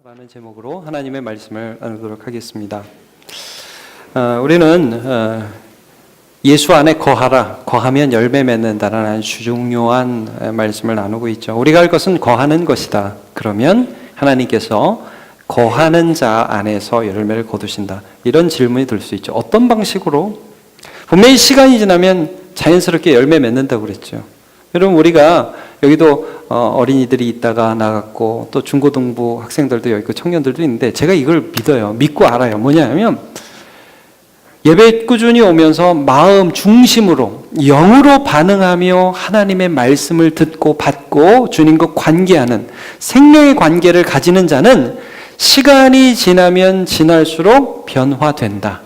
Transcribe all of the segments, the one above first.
라는 제목으로 하나님의 말씀을 나누도록 하겠습니다. 우리는 예수 안에 거하라, 거하면 열매 맺는다라는 아주 중요한 말씀을 나누고 있죠. 우리가 할 것은 거하는 것이다. 그러면 하나님께서 거하는 자 안에서 열매를 거두신다. 이런 질문이 들 수 있죠. 어떤 방식으로? 분명히 시간이 지나면 자연스럽게 열매 맺는다고 그랬죠. 여러분, 우리가 여기도 어린이들이 있다가 나갔고 또 중고등부 학생들도 여기 있고 청년들도 있는데 제가 이걸 믿어요. 믿고 알아요. 뭐냐면 예배 꾸준히 오면서 마음 중심으로 영으로 반응하며 하나님의 말씀을 듣고 받고 주님과 관계하는 생명의 관계를 가지는 자는 시간이 지나면 지날수록 변화된다.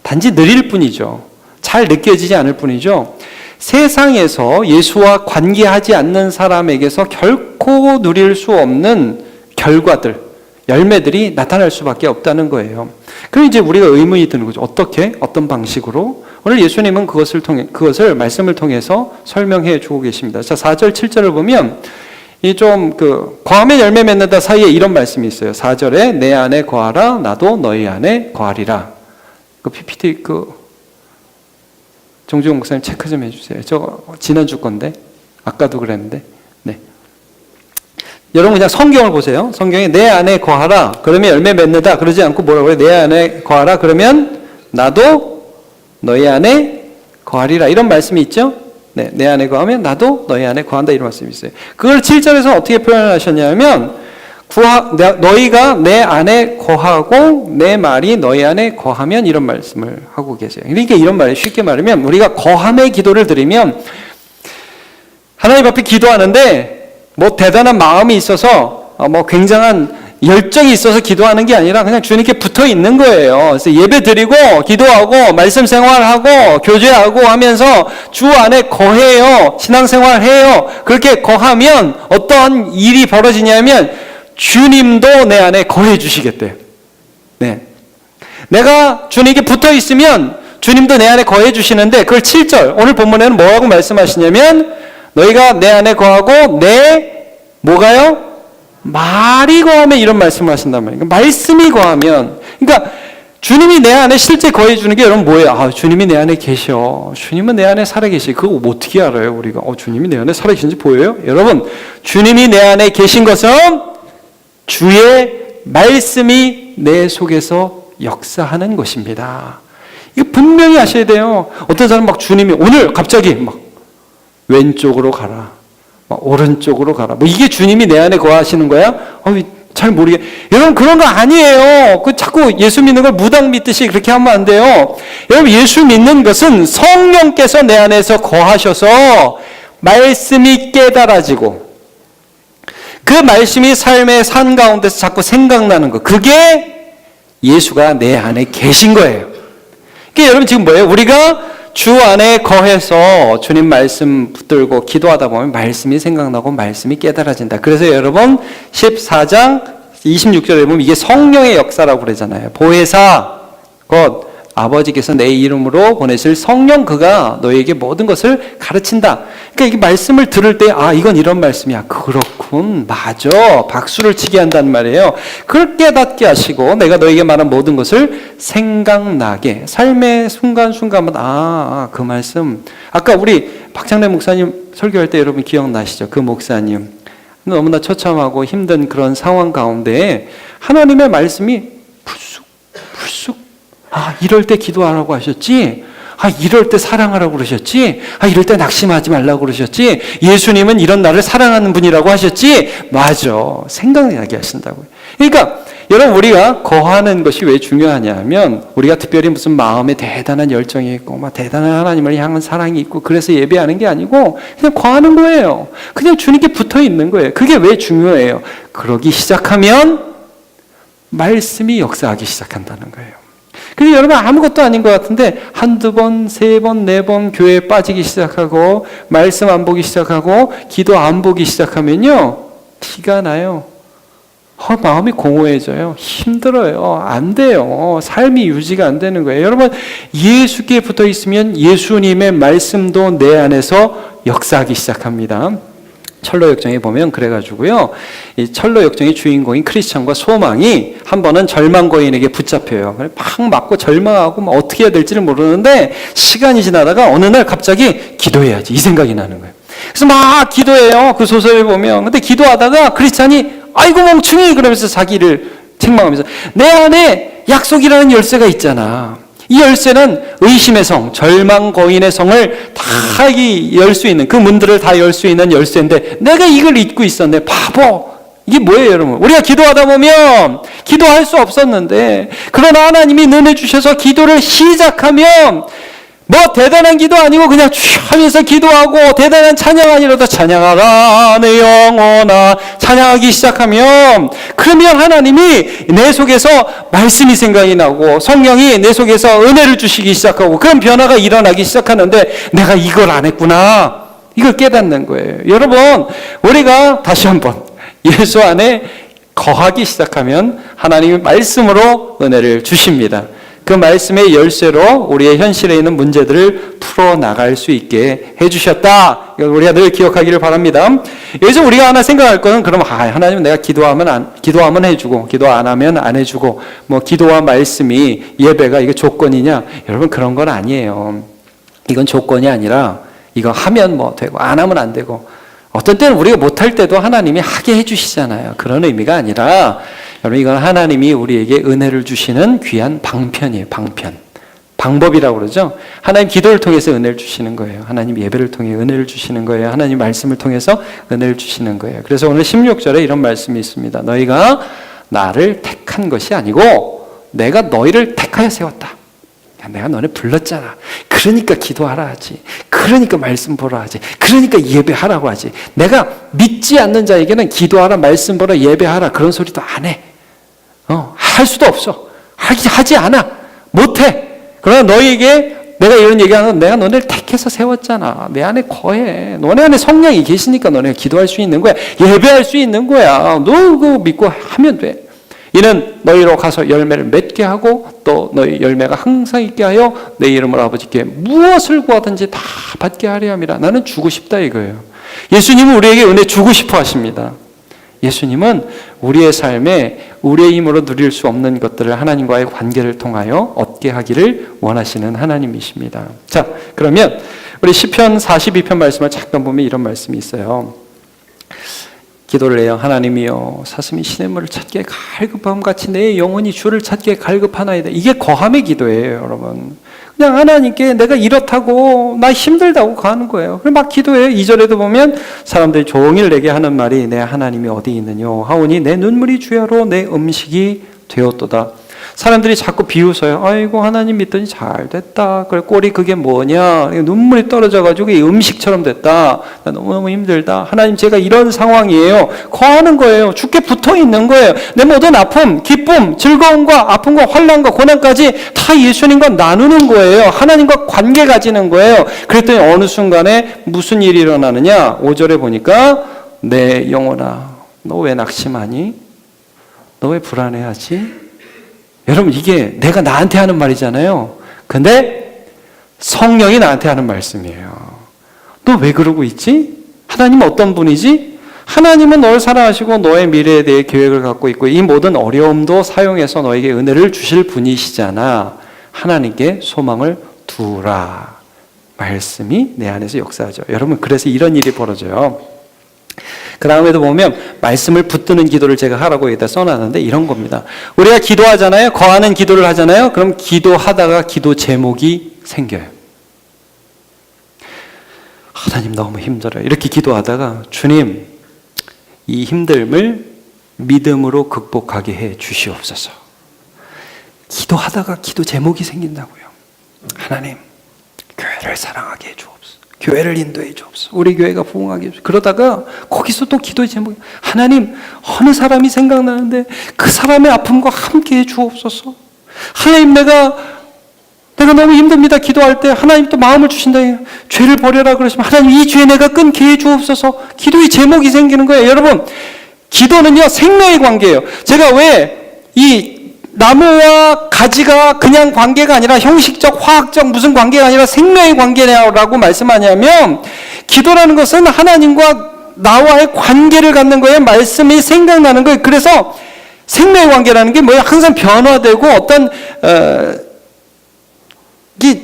단지 느릴 뿐이죠. 잘 느껴지지 않을 뿐이죠. 세상에서 예수와 관계하지 않는 사람에게서 결코 누릴 수 없는 결과들, 열매들이 나타날 수밖에 없다는 거예요. 그럼 이제 우리가 의문이 드는 거죠. 어떻게? 어떤 방식으로? 오늘 예수님은 그것을 말씀을 통해서 설명해 주고 계십니다. 자, 4절, 7절을 보면 거하면 열매 맺는다 사이에 이런 말씀이 있어요. 4절에 내 안에 거하라, 나도 너희 안에 거하리라. 그 PPT 정주영 목사님 체크 좀 해주세요. 저 지난주 건데 아까도 그랬는데. 네. 여러분 그냥 성경을 보세요. 성경에 내 안에 거하라 그러면 열매 맺는다 그러지 않고 뭐라고 해요? 내 안에 거하라 그러면 나도 너희 안에 거하리라 이런 말씀이 있죠. 네, 내 안에 거하면 나도 너희 안에 거한다 이런 말씀이 있어요. 그걸 7절에서 어떻게 표현하셨냐면 너희가 내 안에 거하고 내 말이 너희 안에 거하면 이런 말씀을 하고 계세요. 그러니까 이런 말이 쉽게 말하면 우리가 거함의 기도를 드리면 하나님 앞에 기도하는데 뭐 대단한 마음이 있어서 뭐 굉장한 열정이 있어서 기도하는 게 아니라 그냥 주님께 붙어 있는 거예요. 그래서 예배 드리고 기도하고 말씀 생활하고 교제하고 하면서 주 안에 거해요. 신앙생활 해요. 그렇게 거하면 어떠한 일이 벌어지냐면 주님도 내 안에 거해 주시겠대요. 네. 내가 주님께 붙어 있으면 주님도 내 안에 거해 주시는데 그걸 7절 오늘 본문에는 뭐라고 말씀하시냐면 너희가 내 안에 거하고 내 뭐가요? 말이 거하면 이런 말씀을 하신단 말이에요. 말씀이 거하면 그러니까 주님이 내 안에 실제 거해 주는 게 여러분 뭐예요? 주님이 내 안에 계셔. 주님은 내 안에 살아 계시. 그거 어떻게 알아요? 우리가 주님이 내 안에 살아 계신지 보여요? 여러분 주님이 내 안에 계신 것은 주의 말씀이 내 속에서 역사하는 것입니다. 이거 분명히 아셔야 돼요. 어떤 사람은 막 주님이 오늘 갑자기 막 왼쪽으로 가라, 막 오른쪽으로 가라. 뭐 이게 주님이 내 안에 거하시는 거야? 잘 모르겠. 여러분 그런 거 아니에요. 자꾸 예수 믿는 걸 무당 믿듯이 그렇게 하면 안 돼요. 여러분 예수 믿는 것은 성령께서 내 안에서 거하셔서 말씀이 깨달아지고. 그 말씀이 삶의 산 가운데서 자꾸 생각나는 거. 그게 예수가 내 안에 계신 거예요. 그러니까 여러분 지금 뭐예요? 우리가 주 안에 거해서 주님 말씀 붙들고 기도하다 보면 말씀이 생각나고 말씀이 깨달아진다. 그래서 여러분 14장 26절에 보면 이게 성령의 역사라고 그러잖아요. 보혜사 곧 아버지께서 내 이름으로 보내실 성령 그가 너에게 모든 것을 가르친다. 그러니까 이게 말씀을 들을 때 이건 이런 말씀이야. 그렇군. 맞아. 박수를 치게 한단 말이에요. 그걸 깨닫게 하시고 내가 너에게 말한 모든 것을 생각나게 삶의 순간순간마다 그 말씀 아까 우리 박창래 목사님 설교할 때 여러분 기억나시죠? 그 목사님 너무나 처참하고 힘든 그런 상황 가운데 하나님의 말씀이 불쑥 이럴 때 기도하라고 하셨지? 이럴 때 사랑하라고 그러셨지? 이럴 때 낙심하지 말라고 그러셨지? 예수님은 이런 나를 사랑하는 분이라고 하셨지? 맞아. 생각나게 하신다고요. 그러니까 여러분 우리가 거하는 것이 왜 중요하냐면 우리가 특별히 무슨 마음에 대단한 열정이 있고 막 대단한 하나님을 향한 사랑이 있고 그래서 예배하는 게 아니고 그냥 거하는 거예요. 그냥 주님께 붙어 있는 거예요. 그게 왜 중요해요? 그러기 시작하면 말씀이 역사하기 시작한다는 거예요. 그리고 여러분 아무것도 아닌 것 같은데 한두 번, 세 번, 네 번 교회에 빠지기 시작하고 말씀 안 보기 시작하고 기도 안 보기 시작하면요 티가 나요. 마음이 공허해져요. 힘들어요. 안 돼요. 삶이 유지가 안 되는 거예요. 여러분 예수께 붙어 있으면 예수님의 말씀도 내 안에서 역사하기 시작합니다. 철로 역정에 보면 그래가지고요, 이 철로 역정의 주인공인 크리스찬과 소망이 한 번은 절망거인에게 붙잡혀요. 막 맞고 절망하고 막 어떻게 해야 될지를 모르는데 시간이 지나다가 어느 날 갑자기 기도해야지 이 생각이 나는 거예요. 그래서 막 기도해요. 그 소설을 보면. 근데 기도하다가 크리스찬이 아이고 멍충이 그러면서 자기를 책망하면서 내 안에 약속이라는 열쇠가 있잖아. 이 열쇠는 의심의 성, 절망 거인의 성을 다 열 수 있는, 그 문들을 다 열 수 있는 열쇠인데 내가 이걸 잊고 있었네. 바보. 이게 뭐예요, 여러분? 우리가 기도하다 보면 기도할 수 없었는데, 그러나 하나님이 은혜 주셔서 기도를 시작하면 뭐 대단한 기도 아니고 그냥 쭉 하면서 기도하고 대단한 찬양 아니라도 찬양하라 내 영혼아 찬양하기 시작하면, 그러면 하나님이 내 속에서 말씀이 생각이 나고 성령이 내 속에서 은혜를 주시기 시작하고 그런 변화가 일어나기 시작하는데 내가 이걸 안 했구나, 이걸 깨닫는 거예요. 여러분, 우리가 다시 한번 예수 안에 거하기 시작하면 하나님이 말씀으로 은혜를 주십니다. 그 말씀의 열쇠로 우리의 현실에 있는 문제들을 풀어나갈 수 있게 해주셨다. 이걸 우리가 늘 기억하기를 바랍니다. 여기서 우리가 하나 생각할 거는, 그럼 하나님은 내가 기도하면 해주고 기도 안 하면 안 해주고, 뭐 기도와 말씀이 예배가 이게 조건이냐? 여러분, 그런 건 아니에요. 이건 조건이 아니라 이거 하면 뭐 되고 안 하면 안 되고, 어떤 때는 우리가 못할 때도 하나님이 하게 해주시잖아요. 그런 의미가 아니라, 여러분, 이건 하나님이 우리에게 은혜를 주시는 귀한 방편이에요. 방편. 방법이라고 그러죠. 하나님 기도를 통해서 은혜를 주시는 거예요. 하나님 예배를 통해 은혜를 주시는 거예요. 하나님 말씀을 통해서 은혜를 주시는 거예요. 그래서 오늘 16절에 이런 말씀이 있습니다. 너희가 나를 택한 것이 아니고 내가 너희를 택하여 세웠다. 내가 너네 불렀잖아. 그러니까 기도하라 하지. 그러니까 말씀 보라 하지. 그러니까 예배하라고 하지. 내가 믿지 않는 자에게는 기도하라, 말씀 보라, 예배하라 그런 소리도 안 해. 할 수도 없어. 하지 않아. 못해. 그러나 너희에게 내가 이런 얘기하는 건 내가 너네를 택해서 세웠잖아. 내 안에 거해. 너네 안에 성령이 계시니까 너네가 기도할 수 있는 거야. 예배할 수 있는 거야. 너 그거 믿고 하면 돼. 이는 너희로 가서 열매를 맺게 하고 또 너희 열매가 항상 있게 하여 내 이름으로 아버지께 무엇을 구하든지 다 받게 하려 함이라. 나는 주고 싶다 이거예요. 예수님은 우리에게 은혜 주고 싶어 하십니다. 예수님은 우리의 삶에 우리의 힘으로 누릴 수 없는 것들을 하나님과의 관계를 통하여 얻게 하기를 원하시는 하나님이십니다. 자, 그러면 우리 시편 42편 말씀을 잠깐 보면 이런 말씀이 있어요. 기도를 해요. 하나님이여, 사슴이 시냇물을 찾기에 갈급함같이 내 영혼이 주를 찾기에 갈급하나이다. 이게 거함의 기도예요, 여러분. 그냥 하나님께 내가 이렇다고 나 힘들다고 가는 거예요. 그럼 막 기도해요. 2절에도 보면 사람들이 종일 내게 하는 말이 내 하나님이 어디 있느냐 하오니 내 눈물이 주야로 내 음식이 되었도다. 사람들이 자꾸 비웃어요. 아이고 하나님 믿더니 잘 됐다. 그래 꼴이 그게 뭐냐. 눈물이 떨어져가지고 이 음식처럼 됐다. 나 너무너무 힘들다. 하나님 제가 이런 상황이에요. 거하는 거예요. 죽게 붙어 있는 거예요. 내 모든 아픔, 기쁨, 즐거움과 아픔과 환난과 고난까지 다 예수님과 나누는 거예요. 하나님과 관계 가지는 거예요. 그랬더니 어느 순간에 무슨 일이 일어나느냐. 5절에 보니까 내 영혼아 너 왜 낙심하니? 너 왜 불안해하지? 여러분 이게 내가 나한테 하는 말이잖아요. 근데 성령이 나한테 하는 말씀이에요. 너 왜 그러고 있지? 하나님은 어떤 분이지? 하나님은 너를 사랑하시고 너의 미래에 대해 계획을 갖고 있고 이 모든 어려움도 사용해서 너에게 은혜를 주실 분이시잖아. 하나님께 소망을 두라. 말씀이 내 안에서 역사하죠. 여러분 그래서 이런 일이 벌어져요. 그 다음에도 보면 말씀을 붙드는 기도를 제가 하라고 여기다 써놨는데 이런 겁니다. 우리가 기도하잖아요. 거하는 기도를 하잖아요. 그럼 기도하다가 기도 제목이 생겨요. 하나님 너무 힘들어요. 이렇게 기도하다가 주님 이 힘듦을 믿음으로 극복하게 해 주시옵소서. 기도하다가 기도 제목이 생긴다고요. 하나님 교회를 사랑하게 해 주옵소서. 교회를 인도해 주옵소서. 우리 교회가 부흥하게 해주옵소서. 그러다가 거기서 또 기도의 제목이 하나님 어느 사람이 생각나는데 그 사람의 아픔과 함께 해 주옵소서. 하나님 내가 너무 힘듭니다. 기도할 때 하나님 또 마음을 주신다. 죄를 버려라 그러시면 하나님 이 죄 내가 끊게 해 주옵소서. 기도의 제목이 생기는 거예요. 여러분 기도는요 생명의 관계예요. 제가 왜 이 나무와 가지가 그냥 관계가 아니라 형식적, 화학적 무슨 관계가 아니라 생명의 관계라고 말씀하냐면 기도라는 것은 하나님과 나와의 관계를 갖는 거예요. 말씀이 생각나는 거예요. 그래서 생명의 관계라는 게 뭐예요? 항상 변화되고 어떤 이게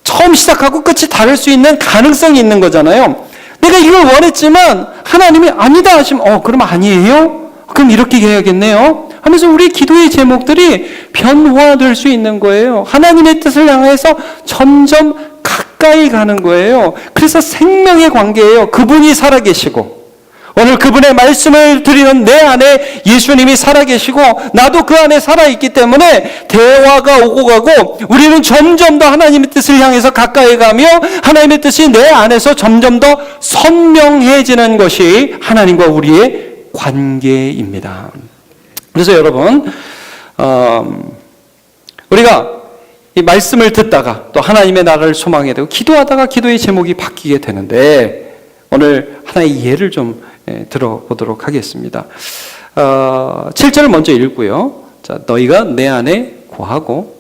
처음 시작하고 끝이 다를 수 있는 가능성이 있는 거잖아요. 내가 이걸 원했지만 하나님이 아니다 하시면 그럼 아니에요? 그럼 이렇게 해야겠네요 하면서 우리 기도의 제목들이 변화될 수 있는 거예요. 하나님의 뜻을 향해서 점점 가까이 가는 거예요. 그래서 생명의 관계예요. 그분이 살아계시고 오늘 그분의 말씀을 드리는 내 안에 예수님이 살아계시고 나도 그 안에 살아있기 때문에 대화가 오고 가고 우리는 점점 더 하나님의 뜻을 향해서 가까이 가며 하나님의 뜻이 내 안에서 점점 더 선명해지는 것이 하나님과 우리의 관계입니다. 그래서 여러분 우리가 이 말씀을 듣다가 또 하나님의 나라를 소망하게 되고 기도하다가 기도의 제목이 바뀌게 되는데 오늘 하나의 예를 좀 들어보도록 하겠습니다. 7절을 먼저 읽고요. 자, 너희가 내 안에 거하고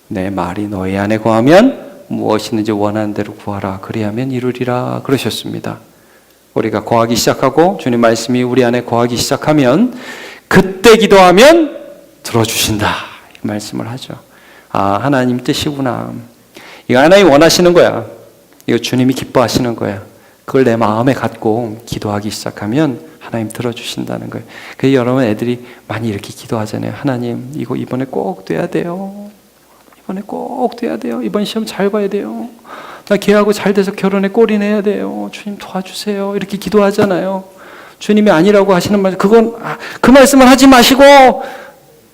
내 말이 너희 안에 거하면 무엇이든지 원하는 대로 구하라. 그리하면 이루리라. 그러셨습니다. 우리가 거하기 시작하고 주님 말씀이 우리 안에 거하기 시작하면 그때 기도하면 들어주신다. 이 말씀을 하죠. 하나님 뜻이구나. 이거 하나님 원하시는 거야. 이거 주님이 기뻐하시는 거야. 그걸 내 마음에 갖고 기도하기 시작하면 하나님 들어주신다는 거예요. 그래서 여러분 애들이 많이 이렇게 기도하잖아요. 하나님 이거 이번에 꼭 돼야 돼요. 이번에 꼭 돼야 돼요. 이번 시험 잘 봐야 돼요. 나 걔하고 잘 돼서 결혼에 꼴이 내야 돼요. 주님 도와주세요. 이렇게 기도하잖아요. 주님이 아니라고 하시는 말, 그건 그 말씀을 하지 마시고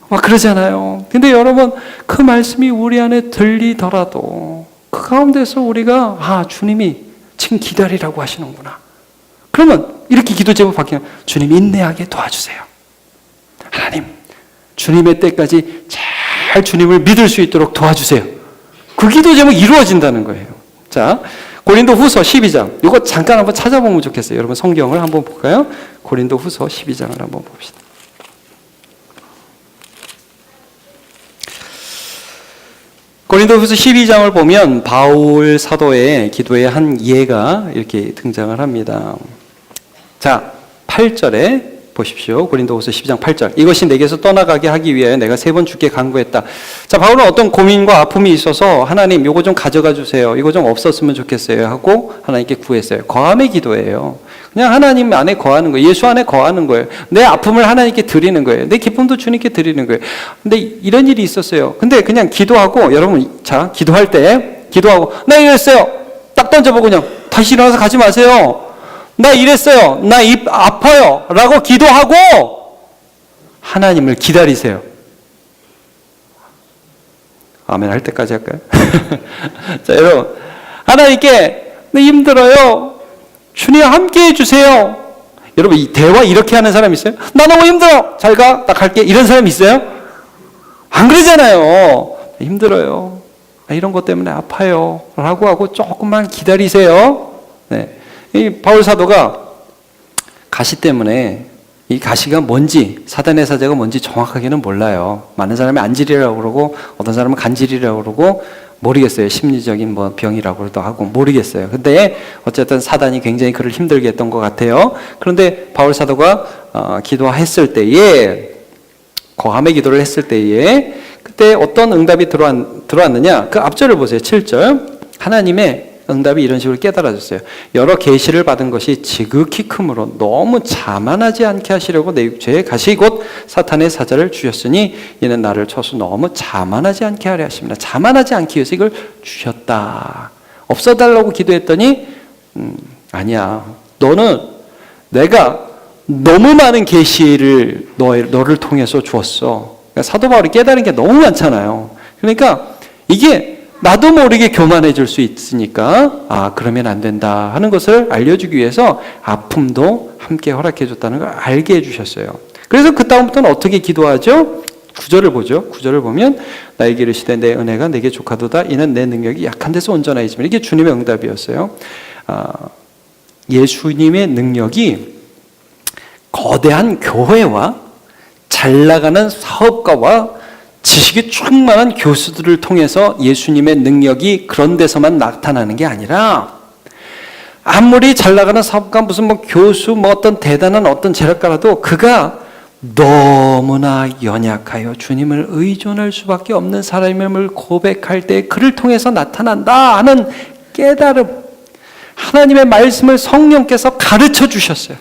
막 그러잖아요. 근데 여러분 그 말씀이 우리 안에 들리더라도 그 가운데서 우리가 주님이 지금 기다리라고 하시는구나. 그러면 이렇게 기도 제목 바뀌면 주님 인내하게 도와주세요. 하나님 주님의 때까지 잘 주님을 믿을 수 있도록 도와주세요. 그 기도 제목이 이루어진다는 거예요. 자, 고린도 후서 12장 이거 잠깐 한번 찾아보면 좋겠어요. 여러분 성경을 한번 볼까요? 고린도 후서 12장을 한번 봅시다. 고린도후서 12장을 보면 바울 사도의 기도의 한 예가 이렇게 등장을 합니다. 자, 8절에 보십시오. 고린도후서 12장 8절. 이것이 내게서 떠나가게 하기 위하여 내가 3번 주께 간구했다. 자, 바울은 어떤 고민과 아픔이 있어서 하나님 이거 좀 가져가 주세요. 이거 좀 없었으면 좋겠어요 하고 하나님께 구했어요. 거함의 기도예요. 그냥 하나님 안에 거하는 거예요. 예수 안에 거하는 거예요. 내 아픔을 하나님께 드리는 거예요. 내 기쁨도 주님께 드리는 거예요. 근데 이런 일이 있었어요. 근데 그냥 기도하고 여러분 자 기도할 때 기도하고 나 이랬어요. 딱 던져보고 그냥 다시 일어나서 가지 마세요. 나 이랬어요. 나 입 아파요. 라고 기도하고 하나님을 기다리세요. 아멘 할 때까지 할까요? 자 여러분 하나님께 나 힘들어요. 주님 함께 해주세요. 여러분 이 대화 이렇게 하는 사람 있어요? 나 너무 힘들어. 잘 가. 나 갈게. 이런 사람 있어요? 안 그러잖아요. 힘들어요. 이런 것 때문에 아파요. 라고 하고 조금만 기다리세요. 네. 이 바울 사도가 가시 때문에 이 가시가 뭔지 사단의 사자가 뭔지 정확하게는 몰라요. 많은 사람이 안질이라고 그러고 어떤 사람은 간질이라고 그러고 모르겠어요. 심리적인 뭐 병이라고도 하고 모르겠어요. 근데 어쨌든 사단이 굉장히 그를 힘들게 했던 것 같아요. 그런데 바울 사도가 기도했을 때에 거함의 기도를 했을 때에 그때 어떤 응답이 들어왔느냐? 그 앞절을 보세요. 7절. 하나님의 응답이 이런 식으로 깨달아졌어요. 여러 계시를 받은 것이 지극히 크므로 너무 자만하지 않게 하시려고 내 육체에 가시 곧 사탄의 사자를 주셨으니 이는 나를 쳐서 너무 자만하지 않게 하려 하십니다. 자만하지 않기 위해서 이걸 주셨다. 없어달라고 기도했더니 아니야. 너는 내가 너무 많은 계시를 너를 통해서 주었어. 그러니까 사도 바울이 깨달은 게 너무 많잖아요. 그러니까 이게 나도 모르게 교만해질 수 있으니까 그러면 안 된다 하는 것을 알려주기 위해서 아픔도 함께 허락해줬다는 걸 알게 해주셨어요. 그래서 그 다음부터는 어떻게 기도하죠? 9절을 보죠. 9절을 보면 나에게 이르시되 내 은혜가 내게 족하도다 이는 내 능력이 약한 데서 온전하이지만 이게 주님의 응답이었어요. 예수님의 능력이 거대한 교회와 잘 나가는 사업가와 지식이 충만한 교수들을 통해서 예수님의 능력이 그런 데서만 나타나는 게 아니라 아무리 잘 나가는 사업가, 무슨 뭐 교수, 뭐 어떤 대단한 어떤 재력가라도 그가 너무나 연약하여 주님을 의존할 수밖에 없는 사람임을 고백할 때 그를 통해서 나타난다 하는 깨달음, 하나님의 말씀을 성령께서 가르쳐 주셨어요.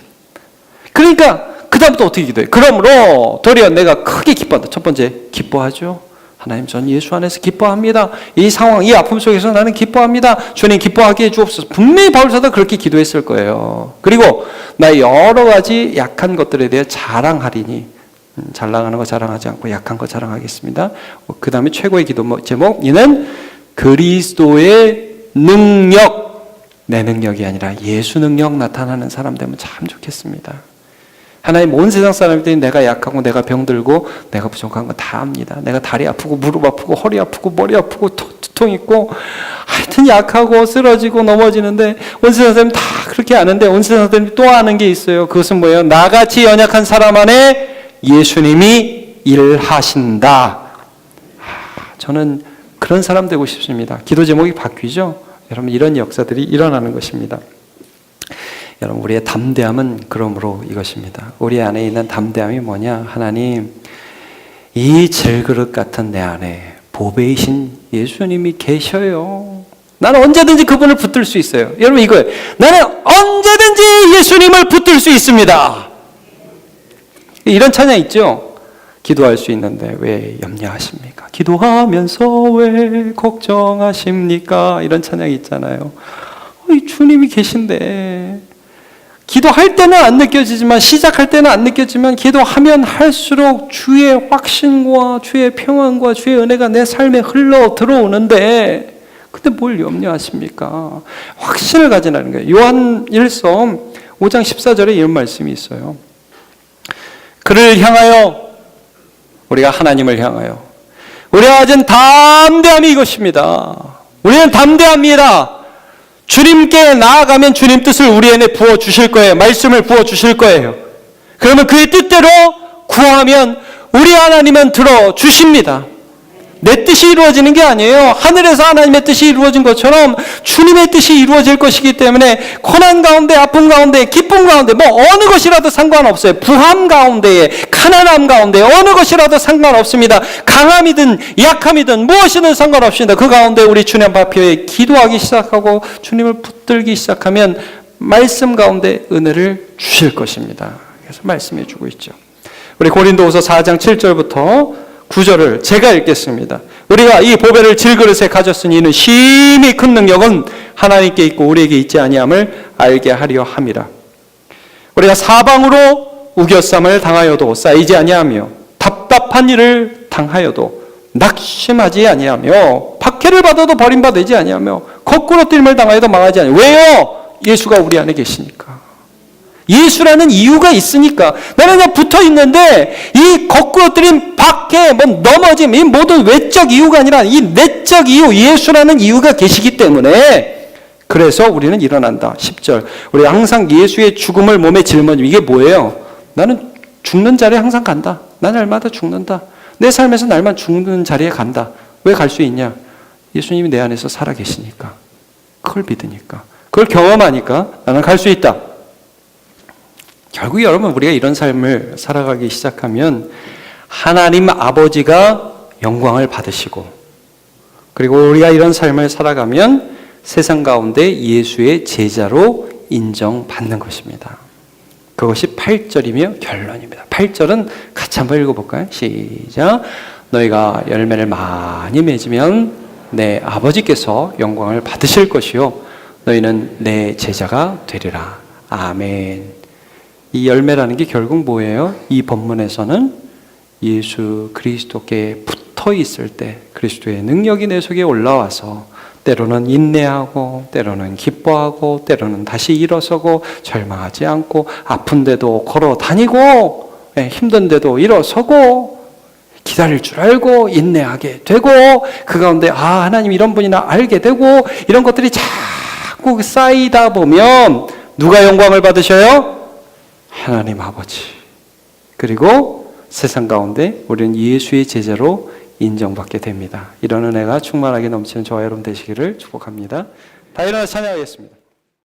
그러니까 그 다음부터 어떻게 기도해요? 그러므로 도리어 내가 크게 기뻐한다. 첫 번째, 기뻐하죠. 하나님, 전 예수 안에서 기뻐합니다. 이 상황, 이 아픔 속에서 나는 기뻐합니다. 주님 기뻐하게 해주옵소서. 분명히 바울사도 그렇게 기도했을 거예요. 그리고 나 여러 가지 약한 것들에 대해 자랑하리니, 잘 나가는 거 자랑하지 않고 약한 거 자랑하겠습니다. 그 다음에 최고의 기도 제목, 이는 그리스도의 능력, 내 능력이 아니라 예수 능력 나타나는 사람 되면 참 좋겠습니다. 하나님, 온 세상 사람들이 내가 약하고 내가 병들고 내가 부족한 거 다 압니다. 내가 다리 아프고 무릎 아프고 허리 아프고 머리 아프고 두통 있고 하여튼 약하고 쓰러지고 넘어지는데 온 세상 사람이 다 그렇게 아는데 온 세상 사람이 또 아는 게 있어요. 그것은 뭐예요? 나같이 연약한 사람 안에 예수님이 일하신다. 저는 그런 사람 되고 싶습니다. 기도 제목이 바뀌죠? 여러분, 이런 역사들이 일어나는 것입니다. 여러분, 우리의 담대함은 그러므로 이것입니다. 우리 안에 있는 담대함이 뭐냐? 하나님, 이 질그릇 같은 내 안에 보배이신 예수님이 계셔요. 나는 언제든지 그분을 붙들 수 있어요. 여러분, 이거예요. 나는 언제든지 예수님을 붙들 수 있습니다. 이런 찬양 있죠? 기도할 수 있는데 왜 염려하십니까? 기도하면서 왜 걱정하십니까? 이런 찬양이 있잖아요. 주님이 계신데, 기도할 때는 안 느껴지지만, 시작할 때는 안 느껴지지만, 기도하면 할수록 주의 확신과 주의 평안과 주의 은혜가 내 삶에 흘러 들어오는데, 근데 뭘 염려하십니까? 확신을 가지라는 거예요. 요한 1서 5장 14절에 이런 말씀이 있어요. 그를 향하여, 우리가 하나님을 향하여 우리가 가진 담대함이 이것입니다. 우리는 담대합니다. 주님께 나아가면 주님 뜻을 우리 안에 부어주실 거예요. 말씀을 부어주실 거예요. 그러면 그의 뜻대로 구하면 우리 하나님은 들어주십니다. 내 뜻이 이루어지는 게 아니에요. 하늘에서 하나님의 뜻이 이루어진 것처럼 주님의 뜻이 이루어질 것이기 때문에 고난 가운데, 아픔 가운데, 기쁨 가운데 뭐 어느 것이라도 상관없어요. 부함 가운데에, 가난함 가운데 어느 것이라도 상관없습니다. 강함이든 약함이든 무엇이든 상관없습니다. 그 가운데 우리 주님 앞에 기도하기 시작하고 주님을 붙들기 시작하면 말씀 가운데 은혜를 주실 것입니다. 그래서 말씀해 주고 있죠. 우리 고린도후서 4장 7절부터 9절을 제가 읽겠습니다. 우리가 이 보배를 질그릇에 가졌으니 이는 심히 큰 능력은 하나님께 있고 우리에게 있지 아니함을 알게 하려 함이라. 우리가 사방으로 우겨쌈을 당하여도 쌓이지 아니하며 답답한 일을 당하여도 낙심하지 아니하며 박해를 받아도 버림받지 아니하며 거꾸로 뛸을 당하여도 망하지 아니하며. 왜요? 예수가 우리 안에 계시니까. 예수라는 이유가 있으니까. 나는 그냥 붙어 있는데 이 거꾸로 뜨린 박해, 뭐 넘어짐, 이 모든 외적 이유가 아니라 이 내적 이유, 예수라는 이유가 계시기 때문에 그래서 우리는 일어난다. 10절. 우리 항상 예수의 죽음을 몸에 짊어지면 이게 뭐예요? 나는 죽는 자리에 항상 간다. 난 날마다 죽는다. 내 삶에서 날만 죽는 자리에 간다. 왜 갈 수 있냐? 예수님이 내 안에서 살아 계시니까. 그걸 믿으니까. 그걸 경험하니까 나는 갈 수 있다. 결국 여러분, 우리가 이런 삶을 살아가기 시작하면 하나님 아버지가 영광을 받으시고, 그리고 우리가 이런 삶을 살아가면 세상 가운데 예수의 제자로 인정받는 것입니다. 그것이 8절이며 결론입니다. 8절은 같이 한번 읽어볼까요? 시작. 너희가 열매를 많이 맺으면 내 아버지께서 영광을 받으실 것이요 너희는 내 제자가 되리라. 아멘. 이 열매라는 게 결국 뭐예요? 이 본문에서는 예수 그리스도께 붙어 있을 때 그리스도의 능력이 내 속에 올라와서 때로는 인내하고 때로는 기뻐하고 때로는 다시 일어서고 절망하지 않고 아픈데도 걸어 다니고 힘든데도 일어서고 기다릴 줄 알고 인내하게 되고 그 가운데 하나님 이런 분이나 알게 되고 이런 것들이 자꾸 쌓이다 보면 누가 영광을 받으셔요? 하나님 아버지. 그리고 세상 가운데 우리는 예수의 제자로 인정받게 됩니다. 이런 은혜가 충만하게 넘치는 저와 여러분 되시기를 축복합니다. 다 일어나서 찬양하겠습니다.